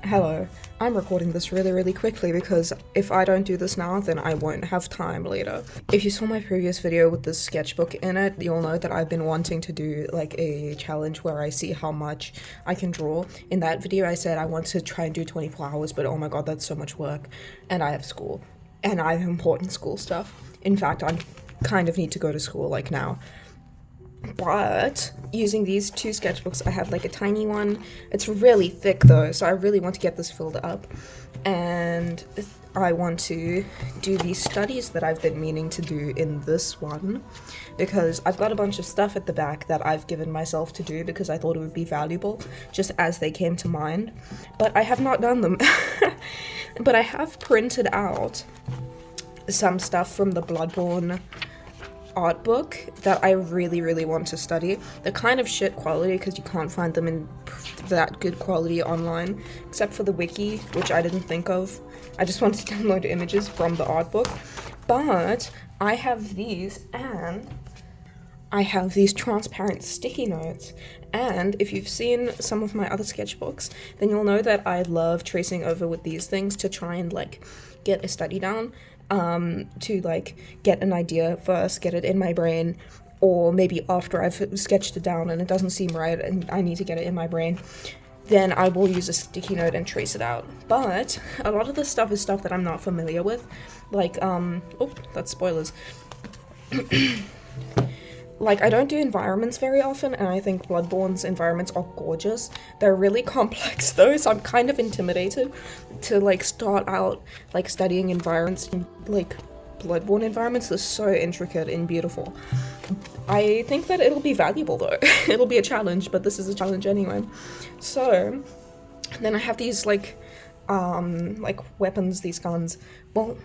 Hello, I'm recording this really quickly because if I don't do this now, then I won't have time later. If you saw my previous video with this sketchbook in it, you'll know that I've been wanting to do like a challenge where I see how much I can draw. In that video I said I want to try and do 24 hours, but oh my god, that's so much work. And I have school. And I have important school stuff. In fact, I kind of need to go to school like now. But using these two sketchbooks, I have like a tiny one. It's really thick though, so I really want to get this filled up. And I want to do these studies that I've been meaning to do in this one, because I've got a bunch of stuff at the back that I've given myself to do because I thought it would be valuable just as they came to mind. But I have not done them. But I have printed out some stuff from the Bloodborne art book that I really want to study. They're kind of shit quality because you can't find them in that good quality online, except for the wiki, which I didn't think of. I just wanted to download images from the art book. But I have these, and I have these transparent sticky notes. And if you've seen some of my other sketchbooks, then you'll know that I love tracing over with these things to try and like get a study down. To like get an idea first, get it in my brain, or maybe after I've sketched it down and it doesn't seem right and I need to get it in my brain, then I will use a sticky note and trace it out. But a lot of this stuff is stuff that I'm not familiar with, like oh, that's spoilers. Like, I don't do environments very often, and I think Bloodborne's environments are gorgeous. They're really complex though, so I'm kind of intimidated to like start out like studying environments. Like, Bloodborne environments are so intricate and beautiful. I think that it'll be valuable though. It'll be a challenge, but this is a challenge anyway. So then I have these like weapons, these guns. Well,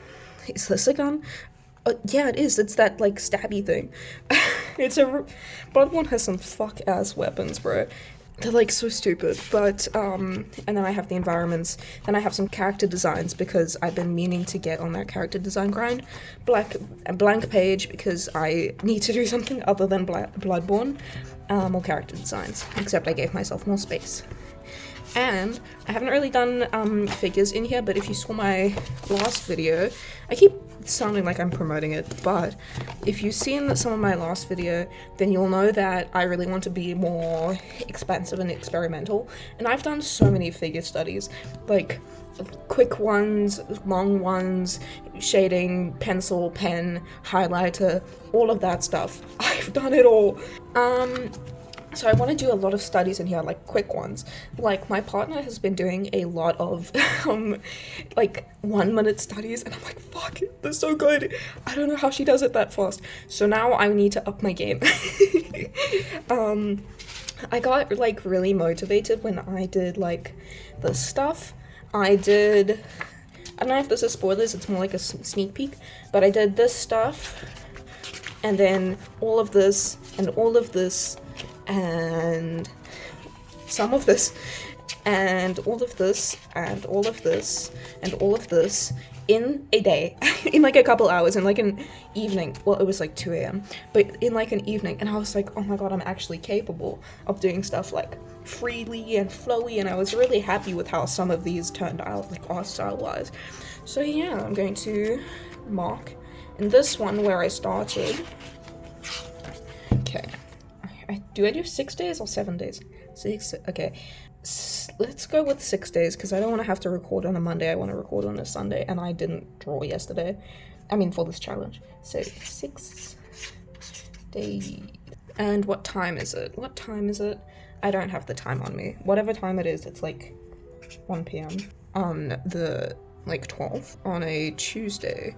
is this a gun? Yeah, it is. It's that like stabby thing. Bloodborne has some fuck-ass weapons, bro. They're like so stupid, but and then I have the environments, then I have some character designs because I've been meaning to get on that character design grind. A blank page because I need to do something other than Bloodborne, or character designs, except I gave myself more space. And I haven't really done figures in here, but if you saw my last video, I keep sounding like I'm promoting it, but if you've seen some of my last video, then you'll know that I really want to be more expansive and experimental, and I've done so many figure studies, like quick ones, long ones, shading, pencil, pen, highlighter, all of that stuff. I've done it all. So I want to do a lot of studies in here, like quick ones. Like, my partner has been doing a lot of like 1 minute studies, and I'm like, fuck, they're so good. I don't know how she does it that fast. So now I need to up my game. I got like really motivated when I did like this stuff. I don't know if this is spoilers, it's more like a sneak peek, but I did this stuff, and then all of this, and all of this, and some of this, and all of this, and all of this, and all of this in a day, in like a couple hours, in like an evening. Well, it was like 2 a.m, but in like an evening, and I was like, oh my god, I'm actually capable of doing stuff like freely and flowy, and I was really happy with how some of these turned out, like art style wise. So yeah, I'm going to mark in this one where I started. Okay. Do I do 6 days or 7 days? 6, okay. Let's go with 6 days, because I don't want to have to record on a Monday, I want to record on a Sunday, and I didn't draw yesterday. I mean, for this challenge. So, 6 days. And what time is it? What time is it? I don't have the time on me. Whatever time it is, it's like 1 p.m. on the, like, 12th, on a Tuesday.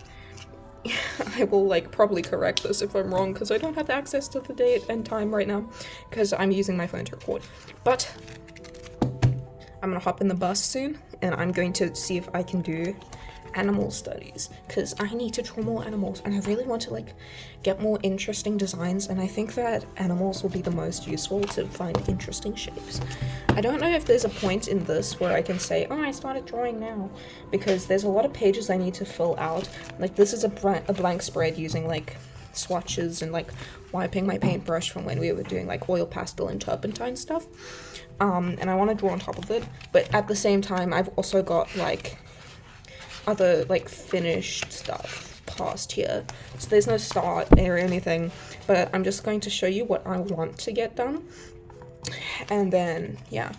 I will like probably correct this if I'm wrong, because I don't have access to the date and time right now because I'm using my phone to record. But I'm gonna hop in the bus soon, and I'm going to see if I can do animal studies, because I need to draw more animals, and I really want to like get more interesting designs, and I think that animals will be the most useful to find interesting shapes. I don't know if there's a point in this where I can say, oh, I started drawing now, because there's a lot of pages I need to fill out. Like, this is a blank spread using like swatches and like wiping my paintbrush from when we were doing like oil pastel and turpentine stuff. And I want to draw on top of it, but at the same time I've also got like other like finished stuff past here, so there's no start or anything, but I'm just going to show you what I want to get done. And then yeah,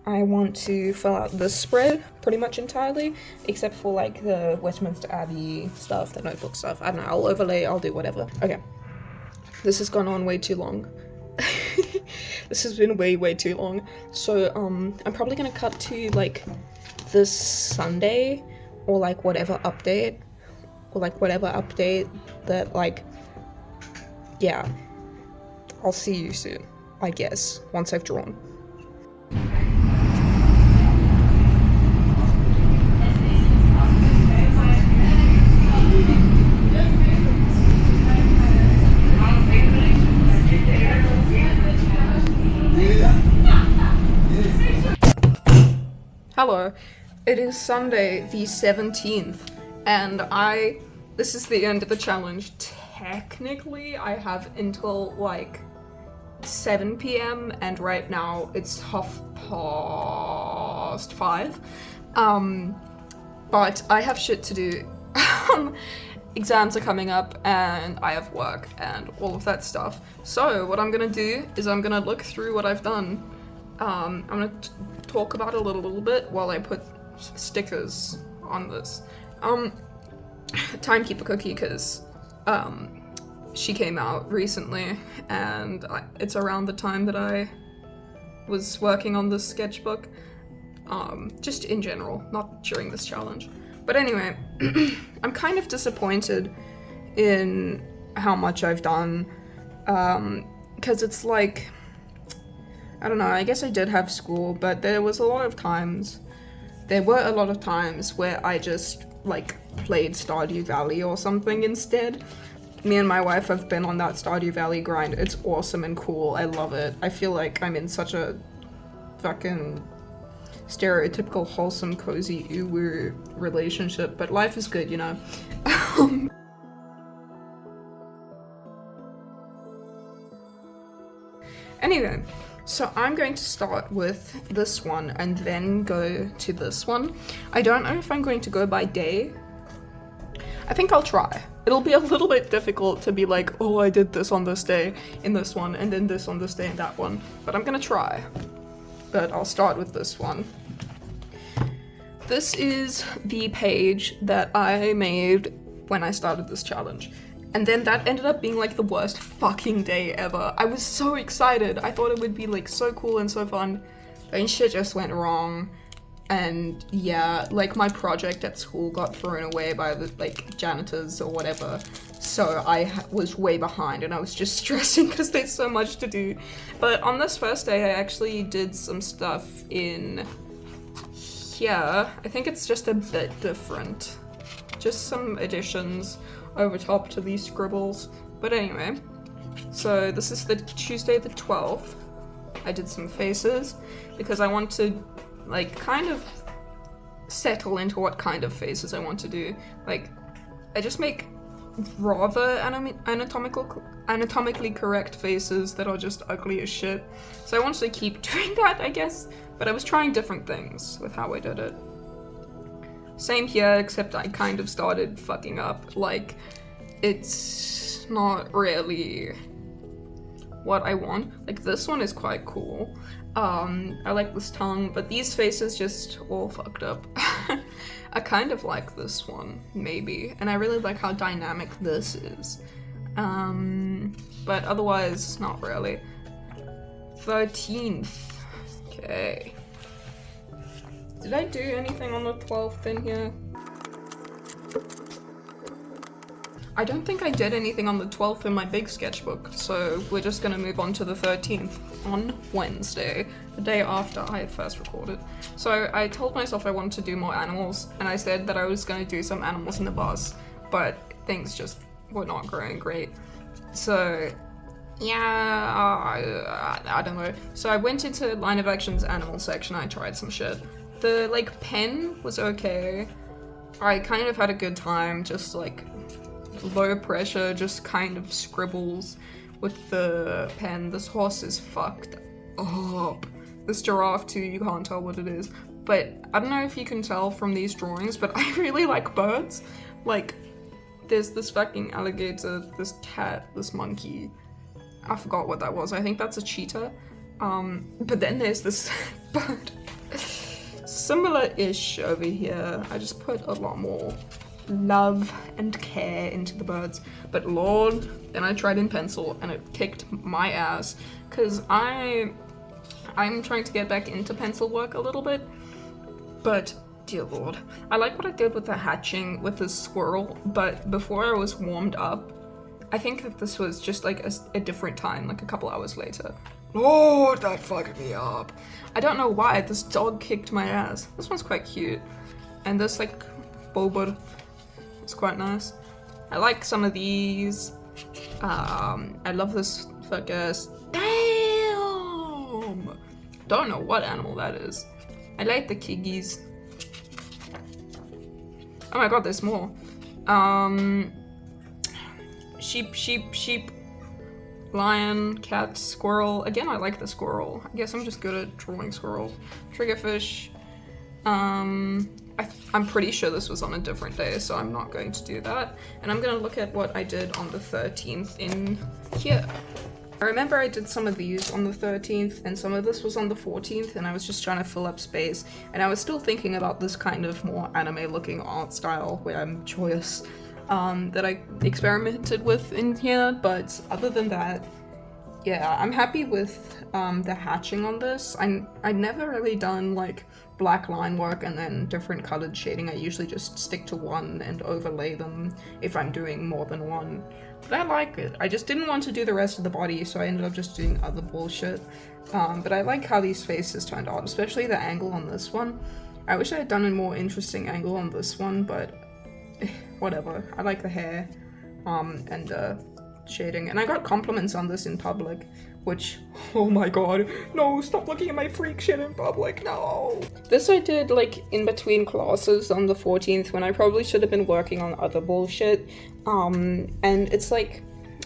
I want to fill out this spread pretty much entirely, except for like the Westminster Abbey stuff, the notebook stuff. I don't know, I'll overlay, I'll do whatever. Okay, this has gone on way too long. This has been way too long, so I'm probably gonna cut to like this Sunday, or like whatever update that, like, yeah, I'll see you soon, I guess, once I've drawn. Hello, it is Sunday the 17th, and this is the end of the challenge. Technically, I have until like 7 p.m. and right now it's 5:30. But I have shit to do. Exams are coming up and I have work and all of that stuff. So what I'm gonna do is I'm gonna look through what I've done. I'm gonna talk about it a little bit while I put stickers on this. Timekeeper Cookie, because she came out recently and it's around the time that I was working on this sketchbook. Just in general, not during this challenge. But anyway, I'm kind of disappointed in how much I've done, because it's like, I don't know, I guess I did have school, but there were a lot of times where I just like played Stardew Valley or something instead. Me and my wife have been on that Stardew Valley grind. It's awesome and cool. I love it. I feel like I'm in such a fucking stereotypical wholesome cozy uwu relationship, but life is good, you know. Anyway, so I'm going to start with this one and then go to this one. I don't know if I'm going to go by day. I think I'll try. It'll be a little bit difficult to be like, oh, I did this on this day in this one and then this on this day in that one, but I'm gonna try. But I'll start with this one. This is the page that I made when I started this challenge. And then that ended up being like the worst fucking day ever. I was so excited. I thought it would be like so cool and so fun. Then shit just went wrong. And yeah, like my project at school got thrown away by the like janitors or whatever. So I was way behind and I was just stressing because there's so much to do. But on this first day, I actually did some stuff in here. I think it's just a bit different. Just some additions over top to these scribbles. But anyway, so this is the Tuesday the 12th. I did some faces because I want to like kind of settle into what kind of faces I want to do. Like, I just make rather anatomically correct faces that are just ugly as shit. So I wanted to keep doing that, I guess, but I was trying different things with how I did it. Same here, except I kind of started fucking up. Like, it's not really what I want. Like, this one is quite cool. I like this tongue, but these faces just all fucked up. I kind of like this one, maybe, and I really like how dynamic this is. But otherwise, not really. 13th. Okay. Did I do anything on the 12th in here? I don't think I did anything on the 12th in my big sketchbook, so we're just gonna move on to the 13th on Wednesday, the day after I had first recorded. So I told myself I wanted to do more animals, and I said that I was gonna do some animals in the bus, but things just were not going great. So yeah, I don't know. So I went into Line of Action's animal section, I tried some shit. The like pen was okay. I kind of had a good time just like low pressure, just kind of scribbles with the pen. This horse is fucked up. This giraffe too, you can't tell what it is. But I don't know if you can tell from these drawings, but I really like birds. Like, there's this fucking alligator, this cat, this monkey. I forgot what that was. I think that's a cheetah. But then there's this bird. Similar-ish over here. I just put a lot more love and care into the birds. But lord, then I tried in pencil and it kicked my ass. Cause I'm trying to get back into pencil work a little bit. But dear lord, I like what I did with the hatching with the squirrel, but before I was warmed up, I think that this was just like a different time, like a couple hours later. Lord, that fucked me up. I don't know why, this dog kicked my ass. This one's quite cute. And this like boba, it's quite nice. I like some of these. I love this fuckers. Damn! Don't know what animal that is. I like the kiggies. Oh my god, there's more. Sheep, lion, cat, squirrel. Again, I like the squirrel. I guess I'm just good at drawing squirrels. Triggerfish. I'm pretty sure this was on a different day, so I'm not going to do that. And I'm gonna look at what I did on the 13th in here. I remember I did some of these on the 13th, and some of this was on the 14th, and I was just trying to fill up space. And I was still thinking about this kind of more anime-looking art style, where I'm joyous, that I experimented with in here, but other than that, yeah, I'm happy with the hatching on this. I've never really done like black line work and then different colored shading. I usually just stick to one and overlay them if I'm doing more than one. But I like it. I just didn't want to do the rest of the body, so I ended up just doing other bullshit. But I like how these faces turned out, especially the angle on this one. I wish I had done a more interesting angle on this one, but whatever. I like the hair and shading. And I got compliments on this in public, which, oh my god, no, stop looking at my freak shit in public, no! This I did, like, in between classes on the 14th, when I probably should have been working on other bullshit, and it's like,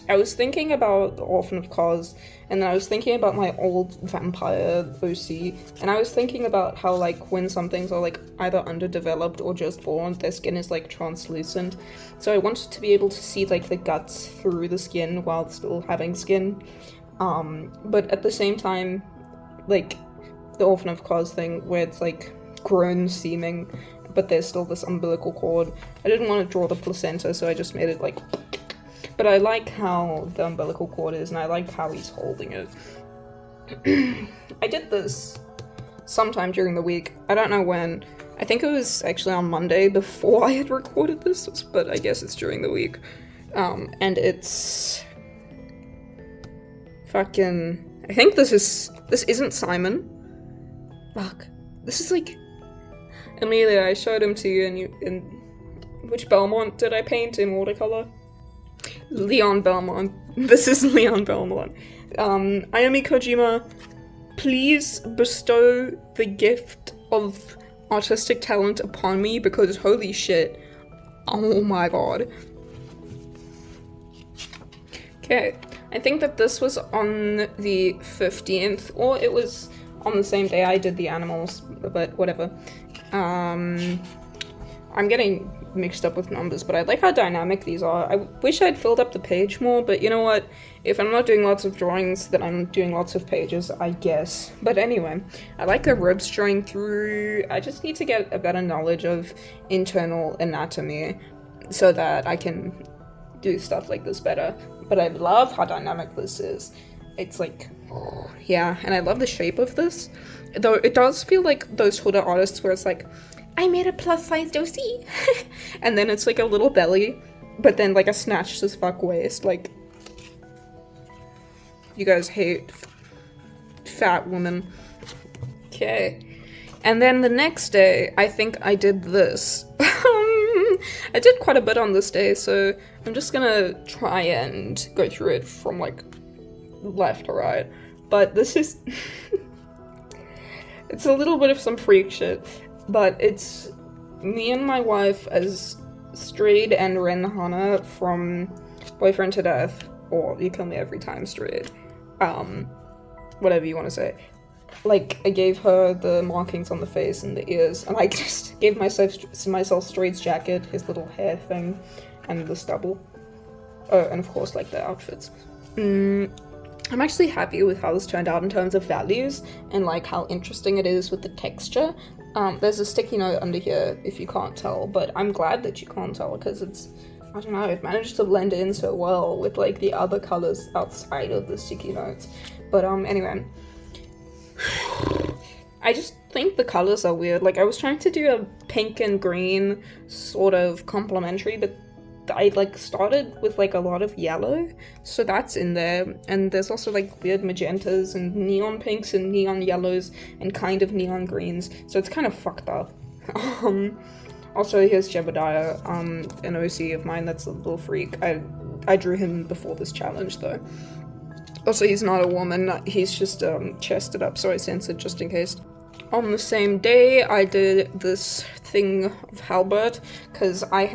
I was thinking about the Orphan of Kos, and then I was thinking about my old vampire OC, and I was thinking about how, like, when some things are, like, either underdeveloped or just born, their skin is, like, translucent, so I wanted to be able to see, like, the guts through the skin while still having skin. But at the same time, like, the Orphan of Kos thing, where it's, like, grown seeming, but there's still this umbilical cord. I didn't want to draw the placenta, so I just made it, like... But I like how the umbilical cord is, and I like how he's holding it. I did this sometime during the week. I don't know when. I think it was actually on Monday before I had recorded this, but I guess it's during the week. And it's... fucking... I think this isn't Simon. Fuck. This is like... Amelia, I showed him to you, and which Belmont did I paint in watercolor? Leon Belmont. This is Leon Belmont. Ayumi Kojima, please bestow the gift of artistic talent upon me, because holy shit. Oh my god. Okay. I think that this was on the 15th, or it was on the same day I did the animals, but whatever. I'm getting mixed up with numbers, but I like how dynamic these are. I wish I'd filled up the page more, but you know what? If I'm not doing lots of drawings, then I'm doing lots of pages, I guess. But anyway, I like the ribs showing through. I just need to get a better knowledge of internal anatomy so that I can do stuff like this better. But I love how dynamic this is. It's like, yeah, and I love the shape of this. Though it does feel like those Huda artists where it's like, I made a plus-sized OC. And then it's like a little belly, but then like a snatched as fuck waist. Like, you guys hate fat women. Okay. And then the next day, I think I did this. I did quite a bit on this day, so I'm just gonna try and go through it from like left to right. But this is... it's a little bit of some freak shit, but it's me and my wife as Strayed and Ren Hana from Boyfriend to Death, or You Kill Me Every Time Strayed. Whatever you want to say. Like, I gave her the markings on the face and the ears, and I just gave myself Strayd's jacket, his little hair thing, and the stubble. Oh, and of course, like, the outfits. I'm actually happy with how this turned out in terms of values, and like how interesting it is with the texture. There's a sticky note under here if you can't tell, but I'm glad that you can't tell because it's, I don't know, it managed to blend in so well with like the other colors outside of the sticky notes. But anyway, I just think the colors are weird. Like, I was trying to do a pink and green sort of complementary, but I like started with like a lot of yellow, so that's in there, and there's also like weird magentas and neon pinks and neon yellows and kind of neon greens, so it's kind of fucked up. Also, here's Jebediah, an OC of mine that's a little freak. I drew him before this challenge though. Also, he's not a woman, he's just chested up, so I censored just in case. On the same day, I did this thing of Halbert, because I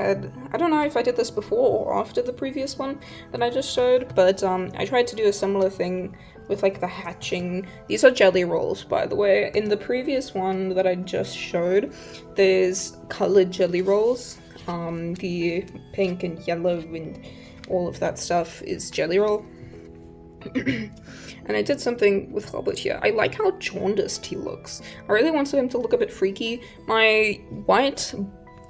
don't know if I did this before or after the previous one that I just showed, but I tried to do a similar thing with like the hatching. These are jelly rolls, by the way. In the previous one that I just showed, there's colored jelly rolls. The pink and yellow and all of that stuff is jelly roll. And I did something with Halbert here. I like how jaundiced he looks. I really wanted him to look a bit freaky. My white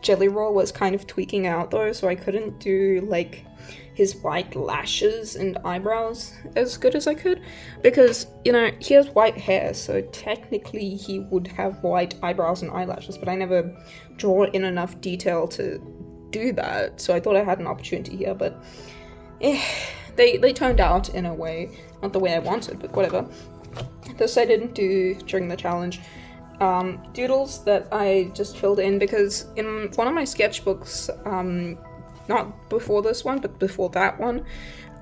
jelly roll was kind of tweaking out though, so I couldn't do like his white lashes and eyebrows as good as I could, because, you know, he has white hair, so technically he would have white eyebrows and eyelashes, but I never draw in enough detail to do that, so I thought I had an opportunity here, but they turned out in a way, not the way I wanted, but whatever. This I didn't do during the challenge. Doodles that I just filled in because in one of my sketchbooks, not before this one, but before that one,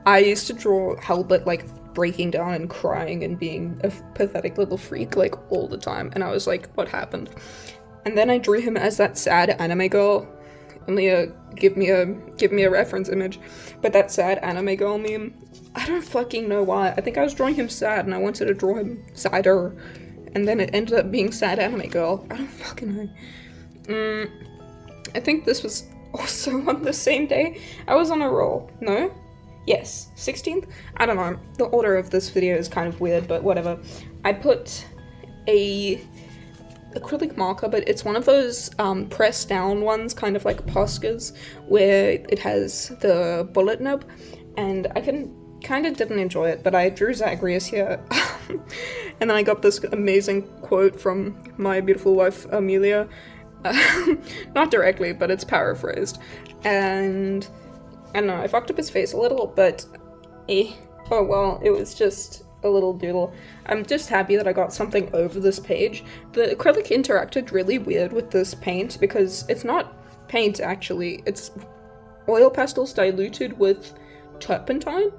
I used to draw Halbert like breaking down and crying and being a pathetic little freak like all the time, and I was like, what happened? And then I drew him as that sad anime girl. Only give me a reference image, but that sad anime girl meme. I don't fucking know why. I think I was drawing him sad and I wanted to draw him sadder, and then it ended up being sad anime girl. I don't fucking know. I think this was also on the same day. I was on a roll. No? Yes. 16th? I don't know. The order of this video is kind of weird, but whatever. I put a acrylic marker, but it's one of those pressed down ones, kind of like Posca's, where it has the bullet nib, and I kind of didn't enjoy it, but I drew Zagreus here. And then I got this amazing quote from my beautiful wife Amelia. Not directly, but it's paraphrased, and I don't know, I fucked up his face a little, but oh well, it was just a little doodle. I'm just happy that I got something over this page. The acrylic interacted really weird with this paint because it's not paint actually, it's oil pastels diluted with turpentine.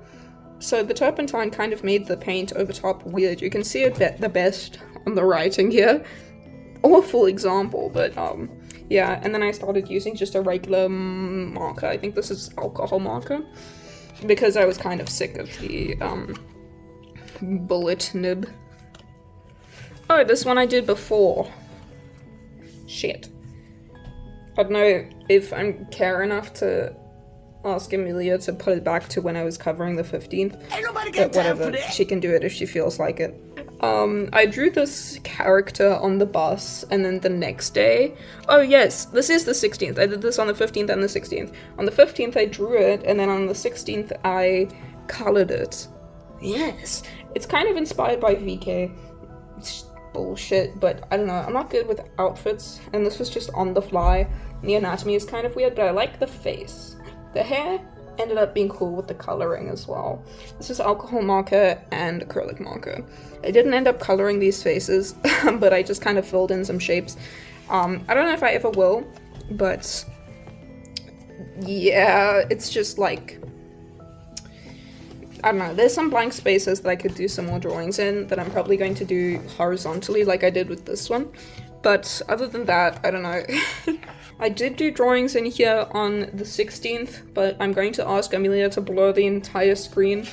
So the turpentine kind of made the paint over top weird. You can see it the best on the writing here. Awful example, but yeah, and then I started using just a regular marker. I think this is alcohol marker, because I was kind of sick of the bullet nib. Oh, this one I did before. Shit. I don't know if I care enough to ask Amelia to put it back to when I was covering the 15th. Ain't nobody got but whatever, time for that. She can do it if she feels like it. I drew this character on the bus, and then the next day, oh yes, this is the 16th, I did this on the 15th and the 16th. On the 15th I drew it, and then on the 16th I colored it. Yes! It's kind of inspired by VK. It's bullshit, but I don't know, I'm not good with outfits, and this was just on the fly. The anatomy is kind of weird, but I like the face. The hair ended up being cool with the coloring as well. This is alcohol marker and acrylic marker. I didn't end up coloring these faces, but I just kind of filled in some shapes. I don't know if I ever will, but yeah, it's just like, I don't know, there's some blank spaces that I could do some more drawings in that I'm probably going to do horizontally like I did with this one. But other than that, I don't know. I did do drawings in here on the 16th, but I'm going to ask Amelia to blur the entire screen.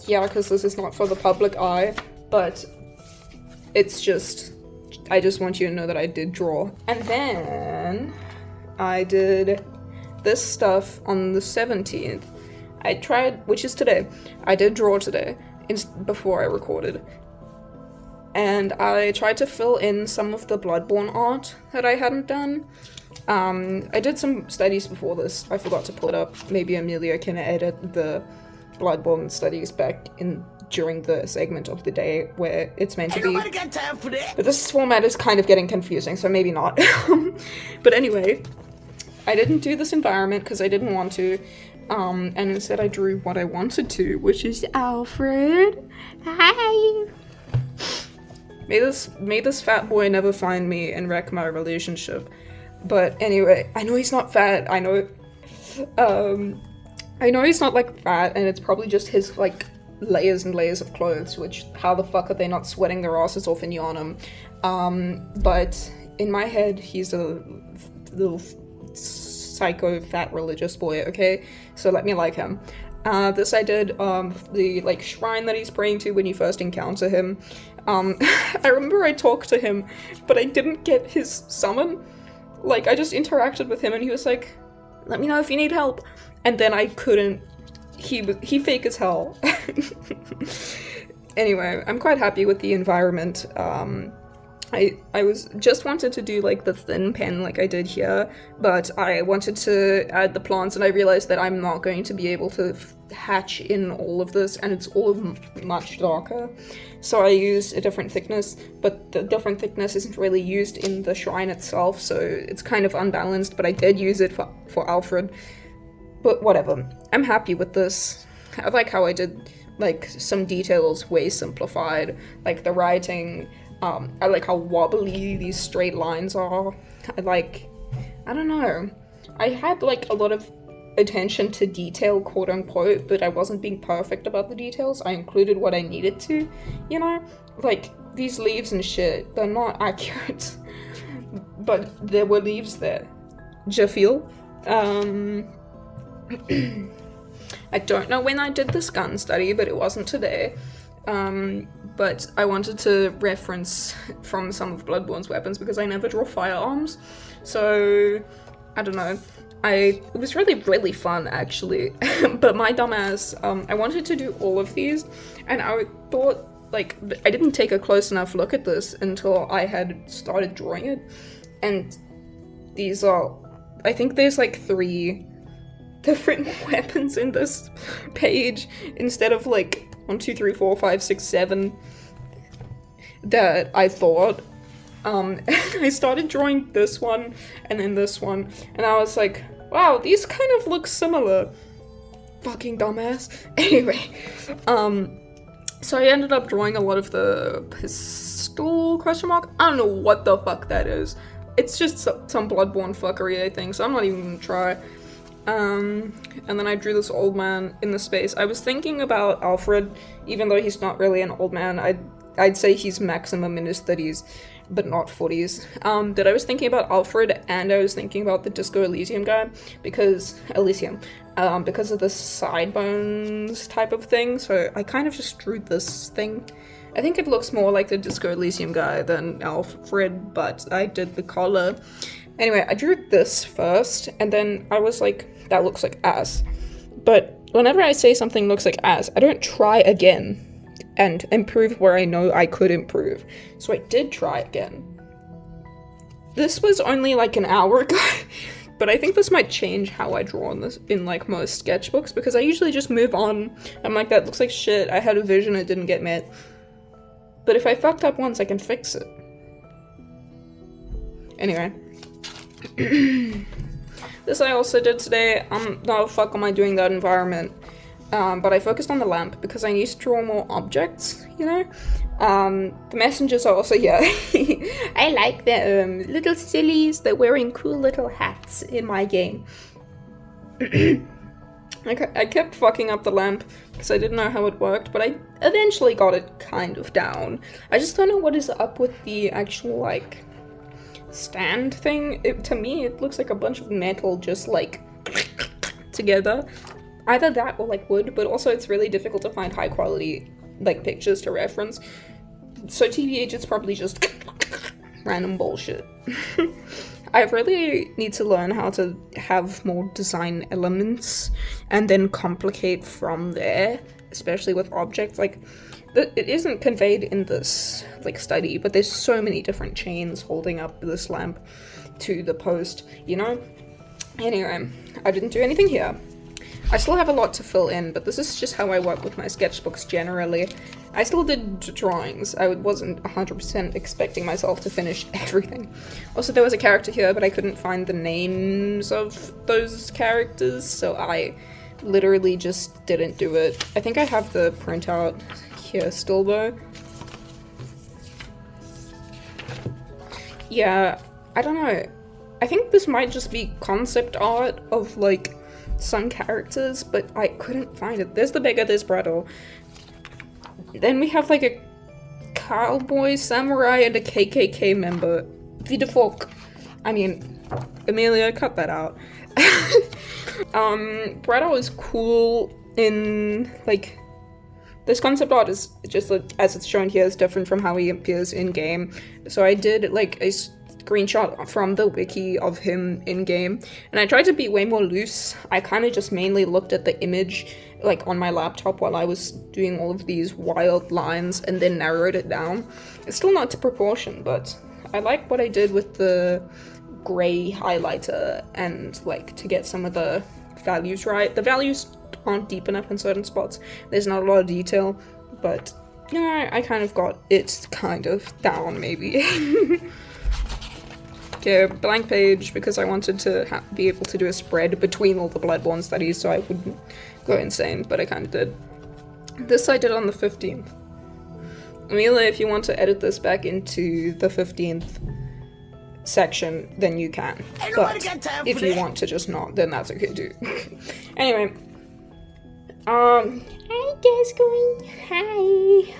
Yeah, because this is not for the public eye, but it's just, I just want you to know that I did draw. And then I did this stuff on the 17th. I tried, which is today, I did draw today, before I recorded. And I tried to fill in some of the Bloodborne art that I hadn't done. I did some studies before this. I forgot to pull it up. Maybe Amelia can edit the Bloodborne studies back in during the segment of the day where it's meant to be. Nobody got time for that. But this format is kind of getting confusing, so maybe not. But anyway, I didn't do this environment because I didn't want to. And instead I drew what I wanted to, which is Alfred. Hi! May this fat boy never find me and wreck my relationship. But anyway, I know he's not fat, I know he's not, like, fat, and it's probably just his, like, layers and layers of clothes, which, how the fuck are they not sweating their asses off in Yharnam? But in my head, he's a little psycho fat religious boy, okay? So let me like him. This I did, the, like, shrine that he's praying to when you first encounter him. I remember I talked to him, but I didn't get his summon. Like, I just interacted with him and he was like, let me know if you need help. And then I couldn't, he fake as hell. Anyway, I'm quite happy with the environment. I was just wanted to do like the thin pen like I did here, but I wanted to add the plants and I realized that I'm not going to be able to hatch in all of this and it's all much darker. So I used a different thickness, but the different thickness isn't really used in the shrine itself, so it's kind of unbalanced, but I did use it for Alfred. But whatever, I'm happy with this. I like how I did like some details way simplified, like the writing. I like how wobbly these straight lines are. I don't know. I had like a lot of attention to detail, quote unquote, but I wasn't being perfect about the details. I included what I needed to, you know? Like, these leaves and shit, they're not accurate. But there were leaves there. Do you feel? I don't know when I did this gun study, but it wasn't today. But I wanted to reference from some of Bloodborne's weapons because I never draw firearms, so I don't know. It was really fun actually, but my dumbass, I wanted to do all of these, and I thought, like, I didn't take a close enough look at this until I had started drawing it, and these are, I think there's like 3 different weapons in this page instead of like 1, 2, 3, 4, 5, 6, 7 that I thought. I started drawing this one and then this one, and I was like, wow, these kind of look similar. Fucking dumbass. Anyway, so I ended up drawing a lot of the pistol question mark. I don't know what the fuck that is. It's just some Bloodborne fuckery, I think, so I'm not even gonna try. And then I drew this old man in the space. I was thinking about Alfred, even though he's not really an old man. I'd say he's maximum in his 30s, but not 40s. But I was thinking about Alfred, and I was thinking about the Disco Elysium guy, because of the side bones type of thing, so I kind of just drew this thing. I think it looks more like the Disco Elysium guy than Alfred, but I did the collar. Anyway, I drew this first, and then I was like, that looks like ass. But whenever I say something looks like ass, I don't try again and improve where I know I could improve. So I did try again. This was only like an hour ago, but I think this might change how I draw in this in like most sketchbooks, because I usually just move on. I'm like, that looks like shit, I had a vision, it didn't get met. But if I fucked up once, I can fix it. Anyway. This I also did today. No, fuck am I doing that environment. But I focused on the lamp because I need to draw more objects, you know? The messengers are also here. I like the little sillies. They're wearing cool little hats in my game. I kept fucking up the lamp because I didn't know how it worked, but I eventually got it kind of down. I just don't know what is up with the actual, like, stand thing. To me, it looks like a bunch of metal just like together. Either that or like wood, but also it's really difficult to find high quality like pictures to reference. So TBH, it's probably just random bullshit. I really need to learn how to have more design elements and then complicate from there, especially with objects. Like, it isn't conveyed in this like study, but there's so many different chains holding up this lamp to the post, you know? Anyway, I didn't do anything here. I still have a lot to fill in, but this is just how I work with my sketchbooks generally. I still did drawings. I wasn't 100% expecting myself to finish everything. Also, there was a character here, but I couldn't find the names of those characters, so I literally just didn't do it. I think I have the printout here still, though. Yeah, I don't know. I think this might just be concept art of, like, some characters, but I couldn't find it. There's the beggar, there's Bratto. Then we have like a cowboy, samurai, and a KKK member. Wie the fuck? I mean, Amelia, cut that out. Bratto is cool in, like, this concept art is just, like, as it's shown here, is different from how he appears in-game. So I did, like, a screenshot from the wiki of him in-game, and I tried to be way more loose. I kind of just mainly looked at the image, like, on my laptop while I was doing all of these wild lines, and then narrowed it down. It's still not to proportion, but I like what I did with the gray highlighter, and, like, to get some of the values right. The values aren't deep enough in certain spots. There's not a lot of detail, but, yeah, I kind of got it kind of down, maybe. Okay, blank page, because I wanted to be able to do a spread between all the Bloodborne studies so I wouldn't go insane, but I kind of did. This I did on the 15th. Amelia, if you want to edit this back into the 15th section, then you can. But if you want to just not, then that's okay too. Anyway. Hi, Gascoigne.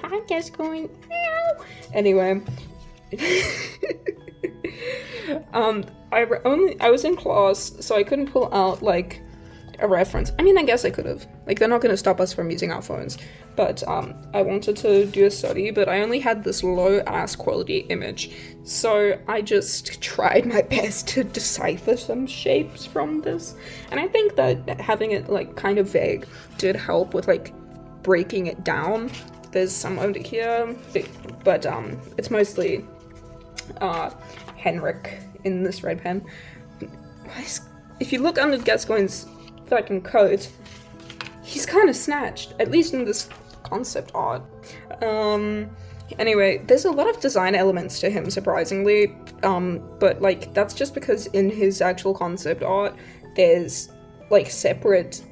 Hi, Gascoigne. Anyway. I was in class, so I couldn't pull out, like, a reference. I mean, I guess I could have. Like, they're not gonna stop us from using our phones. But, I wanted to do a study, but I only had this low-ass quality image. So I just tried my best to decipher some shapes from this. And I think that having it, like, kind of vague did help with, like, breaking it down. There's some over here, but, it's mostly, Henrik in this red pen. If you look under Gascoigne's fucking coat, he's kind of snatched, at least in this concept art. Anyway, there's a lot of design elements to him, surprisingly, but, like, that's just because in his actual concept art, there's, like, separate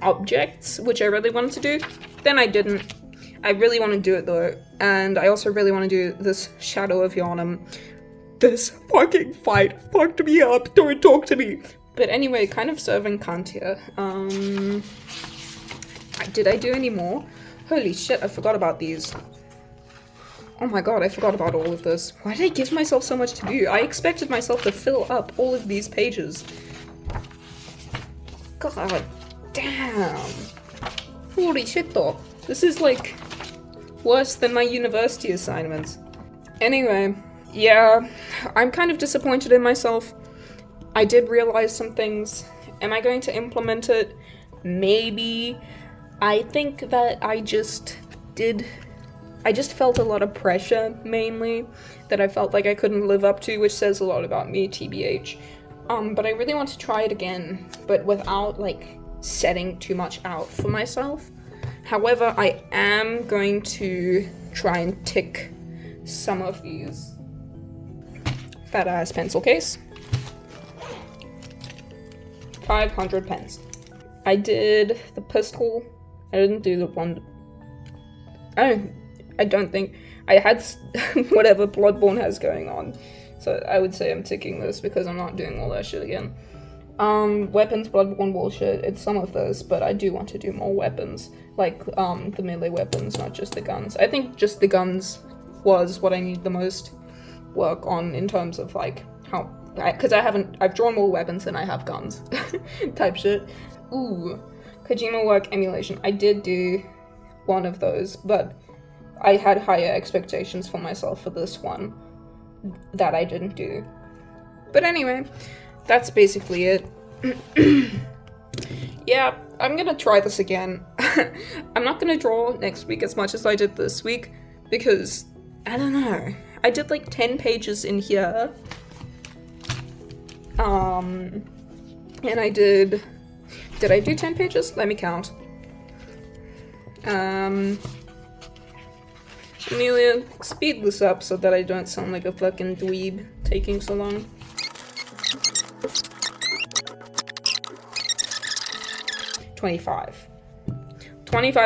objects, which I really wanted to do. Then I didn't. I really want to do it, though, and I also really want to do this Shadow of Yharnam. This fucking fight fucked me up, don't talk to me! But anyway, kind of serving cunt here. Did I do any more? Holy shit, I forgot about these. Oh my god, I forgot about all of this. Why did I give myself so much to do? I expected myself to fill up all of these pages. God damn. Holy shit though. This is like worse than my university assignments. Anyway, yeah, I'm kind of disappointed in myself. I did realize some things. Am I going to implement it? Maybe. I think that I just felt a lot of pressure, mainly, that I felt like I couldn't live up to, which says a lot about me, TBH. But I really want to try it again, but without, like, setting too much out for myself. However, I am going to try and tick some of these. Fat ass pencil case. 500 pens. I did the pistol. I didn't do the one. I don't think I had whatever Bloodborne has going on. So I would say I'm ticking this because I'm not doing all that shit again. Weapons, Bloodborne bullshit, it's some of those, but I do want to do more weapons. Like, the melee weapons, not just the guns. I think just the guns was what I need the most work on in terms of, like, how, because I've drawn more weapons than I have guns, type shit. Ooh, Kojima work emulation. I did do one of those, but I had higher expectations for myself for this one that I didn't do. But anyway, that's basically it. Yeah, I'm gonna try this again. I'm not gonna draw next week as much as I did this week, because, I don't know, I did like 10 pages in here. And I did I do 10 pages? Let me count. Amelia, speed this up so that I don't sound like a fucking dweeb taking so long. 25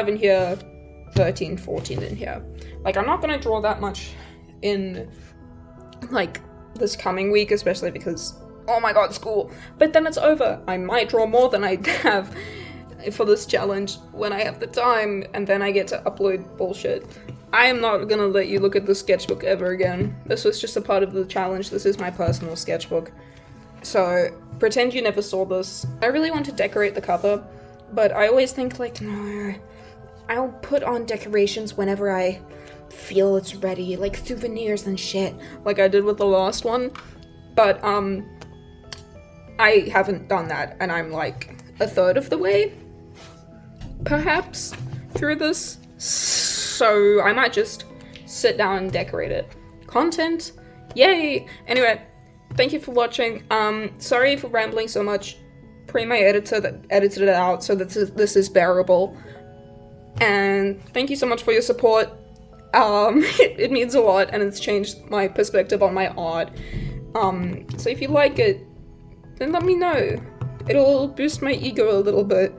in here, 13, 14 in here. Like, I'm not gonna draw that much in, like, this coming week, especially because, oh my god, school. But then it's over. I might draw more than I have for this challenge when I have the time, and then I get to upload bullshit. I am not gonna let you look at the sketchbook ever again. This was just a part of the challenge. This is my personal sketchbook. So, pretend you never saw this. I really want to decorate the cover, but I always think, like, no, I'll put on decorations whenever I feel it's ready, like souvenirs and shit, like I did with the last one. But, I haven't done that, and I'm like a third of the way, perhaps, through this. So I might just sit down and decorate it. Content, yay! Anyway, thank you for watching. Sorry for rambling so much. Pray my editor that edited it out so that this is bearable. And thank you so much for your support. It means a lot, and it's changed my perspective on my art. So if you like it, then let me know. It'll boost my ego a little bit.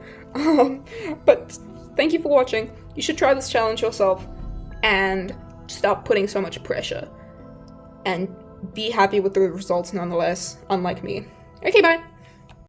But thank you for watching. You should try this challenge yourself and stop putting so much pressure. And be happy with the results nonetheless, unlike me. Okay, bye!